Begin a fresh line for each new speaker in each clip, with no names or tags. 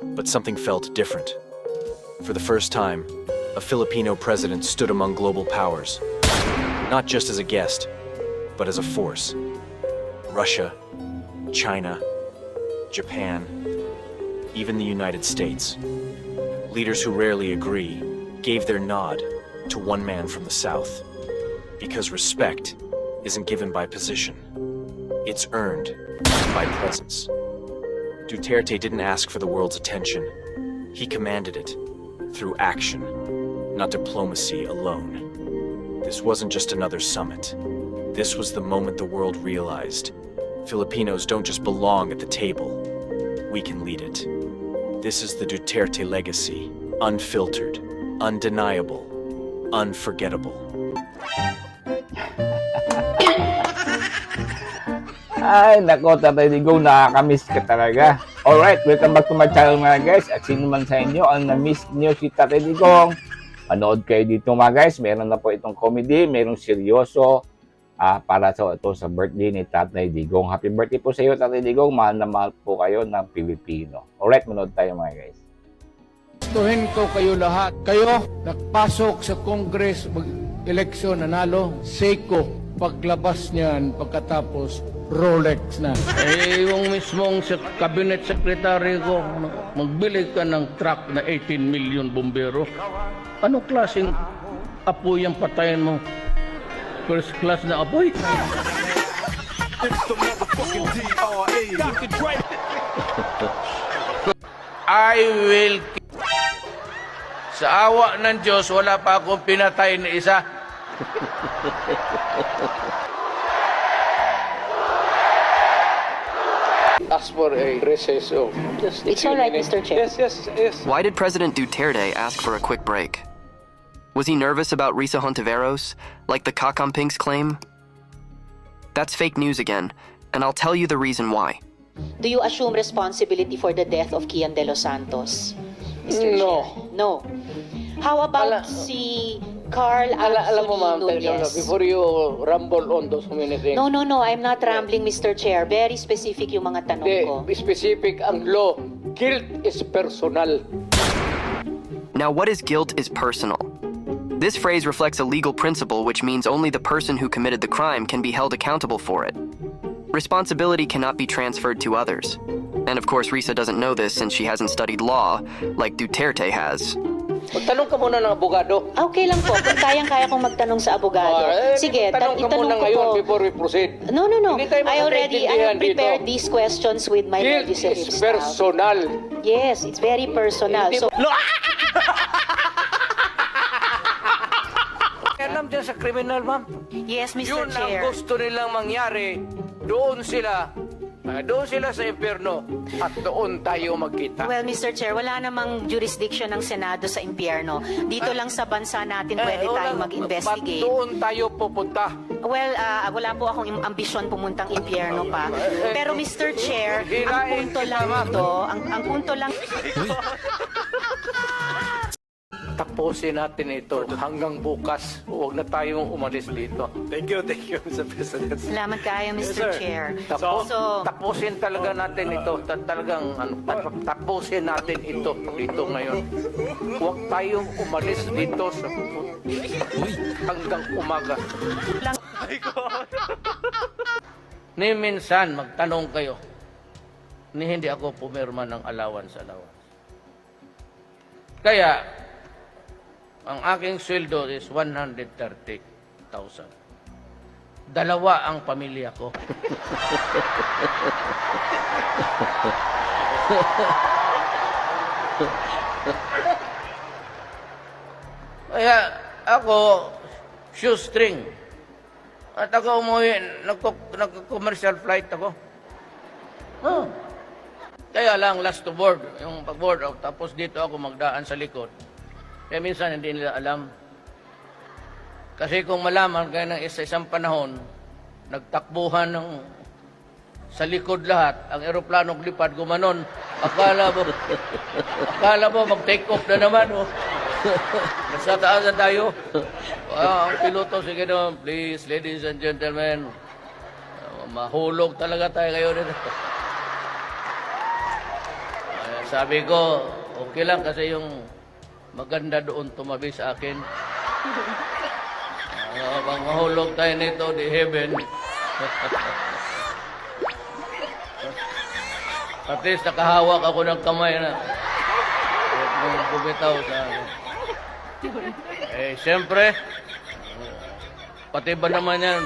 But something felt different. For the first time, a Filipino president stood among global powers, not just as a guest, but as a force. Russia, China, Japan, even the United States. Leaders who rarely agree gave their nod to one man from the South. Because respect isn't given by position. It's earned by presence. Duterte didn't ask for the world's attention. He commanded it through action, not diplomacy alone. This wasn't just another summit. This was the moment the world realized Filipinos don't just belong at the table. We can lead it. This is the Duterte legacy. Unfiltered, undeniable, unforgettable.
Ay, nako, Tatay Digong, nakakamiss ka talaga. Alright, welcome back to my channel mga guys. At sino man sa inyo ang na-miss nyo si Tatay Digong, manood kayo dito mga guys. Meron na po itong comedy, merong seryoso para sa birthday ni Tatay Digong. Happy birthday po sa iyo, Tatay Digong. Mahal na mahal po kayo ng Pilipino. Alright, manood tayo mga guys.
Gustuhin ko kayo lahat. Kayo, nagpasok sa Congress, mag-eleksyon, nanalo, Seiko, paglabas niyan, pagkatapos, Rolex na. Eh, yung mismong cabinet secretary ko, magbili ka ng truck na 18 million bombero. Ano klaseng apoy ang patayin mo? First class na apoy? I will sa awa ng Diyos, wala pa akong pinatay na isa. Ask for a recess of just
It's all right, Mr. Chair.
Yes.
Why did President Duterte ask for a quick break? Was he nervous about Risa Hontiveros, like the Kakampinks claim? That's fake news again, and I'll tell you the reason why.
Do you assume responsibility for the death of Kian De Los Santos, Mr.
No.
Chair? No. How about si Carl
Alam mo, ma'am,
Anthony Nunez?
before you rumble on those many things,
No, I'm not rambling, Mr. Chair. Very specific yung mga tanong ko.
specific ang law. Guilt is personal.
Now, what is guilt is personal. This phrase reflects a legal principle which means only the person who committed the crime can be held accountable for it. Responsibility cannot be transferred to others. And of course, Risa doesn't know this since she hasn't studied law like Duterte has.
Magtanong ka muna ng abogado.
Okay lang po. Kung kayang-kaya kong magtanong sa abogado. Sige,
tanong ka muna
itanong ko
ngayon
po.
before we proceed.
No.
Hindi tayo
I have
dito.
prepared these questions with my
Guilt
legislative
is
staff.
personal.
Yes, it's very personal. So,
Alam dyan sa kriminal, ma'am.
yes, Mr.
Yun ang
Chair.
gusto nilang mangyari. Doon sila sa impyerno at doon tayo magkita.
Well, Mr. Chair, wala namang jurisdiction ng Senado sa impyerno. Dito lang sa bansa natin pwede tayong mag-investigate.
Doon tayo pupunta.
Well, wala po akong ambisyon pumuntang impyerno pa. Pero Mr. Chair, ang punto lang ito, ang punto lang...
Tapusin natin ito hanggang bukas. Huwag na tayong umalis dito.
Thank you, Mr. President.
Salamat kayo, Mr. Chair.
Tapusin talaga natin ito. Tapusin natin ito dito ngayon. Huwag tayong umalis dito sa hanggang umaga. Ni minsan magtanong kayo, ni hindi ako pumirma ng allowance. Kaya, ang aking sweldo is 130,000. Dalawa ang pamilya ko. Kaya ako, shoestring. At ako umuwi, nagko-commercial flight ako. Oh. Kaya lang, last to board, yung pag-board out, tapos dito ako magdaan sa likod. Kaya minsan hindi nila alam. Kasi kung malaman kaya ng isang panahon, nagtakbuhan sa likod lahat, ang eroplanong lipad gumanon, akala mo mag-take off na naman. Oh. Nasa taas na tayo. Ang piloto, sige naman, please, ladies and gentlemen, mahulog talaga tayo ngayon. sabi ko, okay lang kasi yung maganda doon tumabi sa akin. Pag mahulog tayo nito, di heaven. At least nakahawak ako ng kamay na. Huwag mong bumitaw sa akin. Eh, siyempre, pati ba naman yan,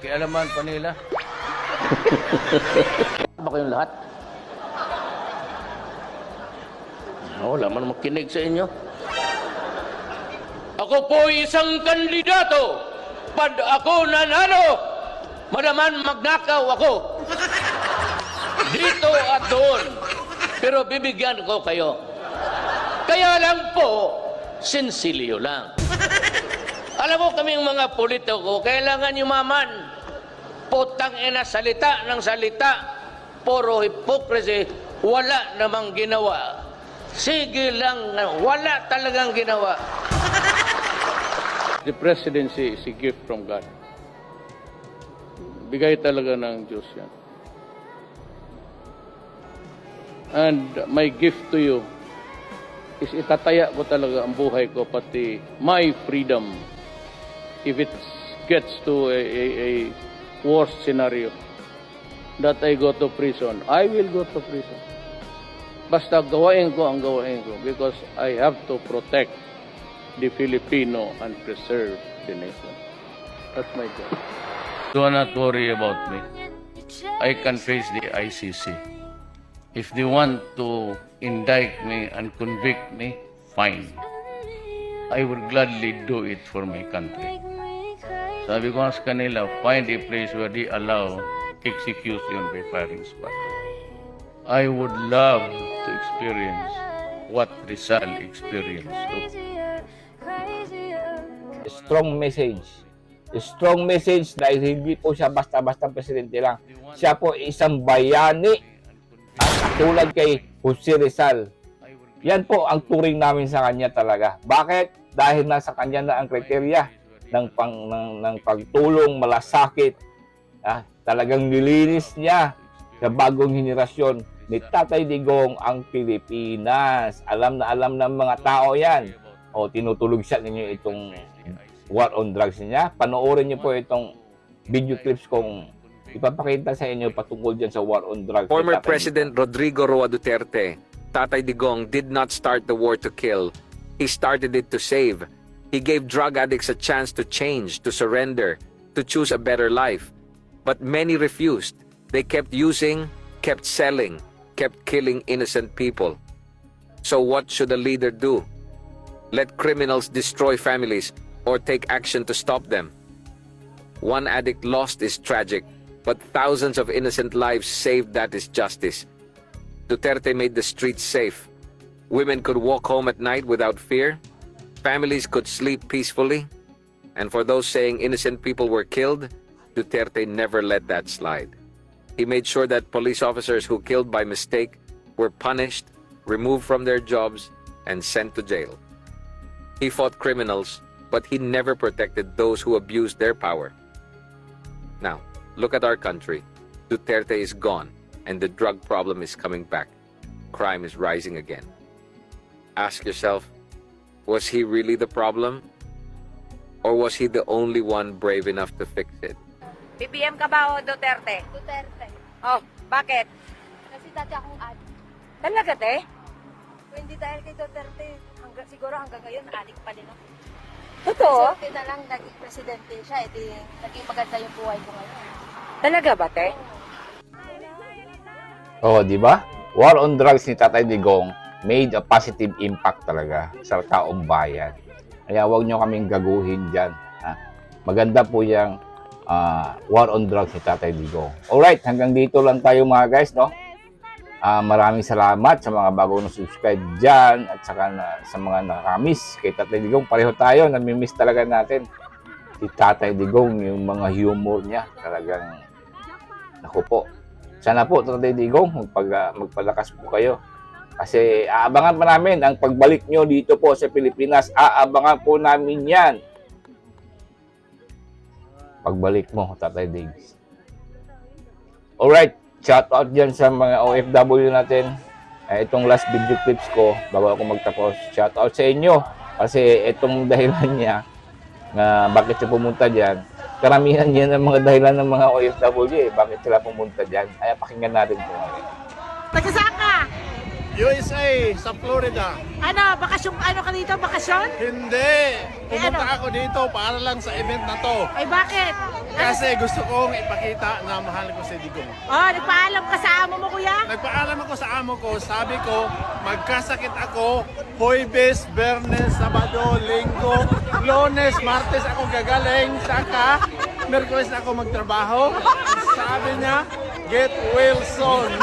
kialaman pa nila. Ba kayong lahat? Wala man makinig sa inyo. Ako po isang kandidato. Pag ako nanalo, madaman magnakaw ako. Dito at doon. Pero bibigyan ko kayo. Kaya lang po, sensilyo lang. Alam mo kaming mga politiko, kailangan yumaman. Putang ina, salita ng salita. Puro hypocrisy, wala namang ginawa. Sige lang, wala talagang ginawa. The presidency is a gift from God. Bigay talaga ng Diyos yan. And my gift to you is itataya ko talaga ang buhay ko, pati my freedom. If it gets to a worst scenario, that I go to prison, I will go to prison. Basta gawain ko ang gawain ko because I have to protect the Filipino and preserve the nation. That's my job. Do not worry about me. I can face the ICC. If they want to indict me and convict me, fine. I will gladly do it for my country. Sabi ko sa kanila, find a place where they allow execution by firing squad. I would love to experience what Rizal experienced too.
Strong message. Strong message dahil hindi po siya basta-basta presidente lang. Siya po isang bayani at katulad kay Jose Rizal. Yan po ang turing namin sa kanya talaga. Bakit? Dahil nasa kanya na ang kriteriya ng pagtulong malasakit. Talagang nilinis niya sa bagong henerasyon ni Tatay Digong ang Pilipinas. Alam na alam ng mga tao yan. O tinutulog siya ninyo itong war on drugs niya. Panoorin niyo po itong video clips kung ipapakita sa inyo patungkol dyan sa war on drugs.
Former President Rodrigo Roa Duterte, Tatay Digong, did not start the war to kill. He started it to save. He gave drug addicts a chance to change, to surrender, to choose a better life. But many refused. They kept using, kept selling, kept killing innocent people. So what should a leader do? Let criminals destroy families or take action to stop them? One addict lost is tragic, but thousands of innocent lives saved, that is justice. Duterte made the streets safe. Women could walk home at night without fear. Families could sleep peacefully. And for those saying innocent people were killed, Duterte never let that slide. He made sure that police officers who killed by mistake were punished, removed from their jobs, and sent to jail. He fought criminals, but he never protected those who abused their power. Now, look at our country. Duterte is gone, and the drug problem is coming back. Crime is rising again. Ask yourself, was he really the problem? Or was he the only one brave enough to fix it?
BBM ka ba o Duterte?
Duterte.
Oh, bakit?
Kasi dati akong addict.
Talaga, te?
Kung hindi dahil kay Duterte, siguro hanggang ngayon, addict pa din ako.
Totoo?
Kasi na lang naging presidente siya, edi naging maganda yung buhay ko ngayon.
Talaga ba, te?
Oo, di ba? War on drugs ni Tatay Digong made a positive impact talaga sa taong bayan. Kaya huwag nyo kaming gaguhin dyan. Maganda po yung war on drugs ni Tatay Digong. Alright, hanggang dito lang tayo mga guys, no? Maraming salamat sa mga bagong subscribe dyan at saka sa mga nakamiss kay Tatay Digong. Pareho tayo, namimiss talaga natin si Tatay Digong, yung mga humor niya. Talagang, naku po. Sana po, Tatay Digong, magpalakas po kayo. Kasi aabangan pa namin ang pagbalik nyo dito po sa Pilipinas. Aabangan po namin yan. Pagbalik mo, Tatay Diggs. Alright, shout out dyan sa mga OFW natin. itong last video clips ko, bago ako magtapos, shoutout sa inyo. Kasi itong dahilan niya, na bakit siya pumunta dyan, karamihan yan ang mga dahilan ng mga OFW bakit sila pumunta dyan. Kaya pakinggan natin ito.
Taga saan ka?
USA, sa Florida.
Ano, bakasyon, ano ka dito, bakasyon?
Hindi. Pumunta
ano?
ako dito para lang sa event na to.
Ay, bakit?
Kasi gusto kong ipakita na mahal ko si Digong.
Oh, nagpaalam ka sa amo mo, kuya?
Nagpaalam ako sa amo ko, sabi ko, magkasakit ako, Huwebes, Bernes, Sabado, Linggo, Lunes, Martes ako gagaling, saka Merkules ako magtrabaho. Sabi niya, get well soon.